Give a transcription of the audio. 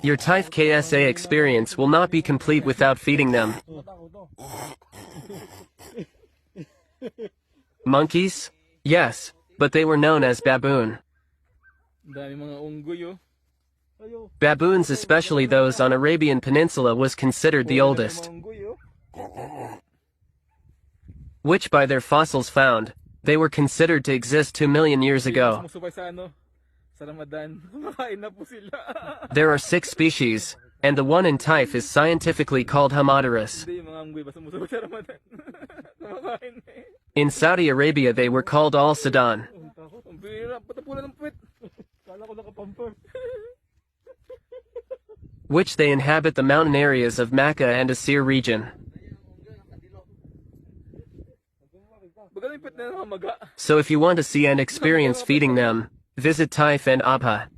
Your Taif KSA experience will not be complete without feeding them. Monkeys? Yes, but they were known as baboon. Baboons, especially those on Arabian Peninsula, was considered the oldest, which by their fossils found, they were considered to exist 2 million years ago. There are 6 species, and the one in Taif is scientifically called Hamadurus. In Saudi Arabia they were called Al-Sudan, which they inhabit the mountain areas of Makkah and Asir region. So if you want to see and experience feeding them, visit Taif and Abha.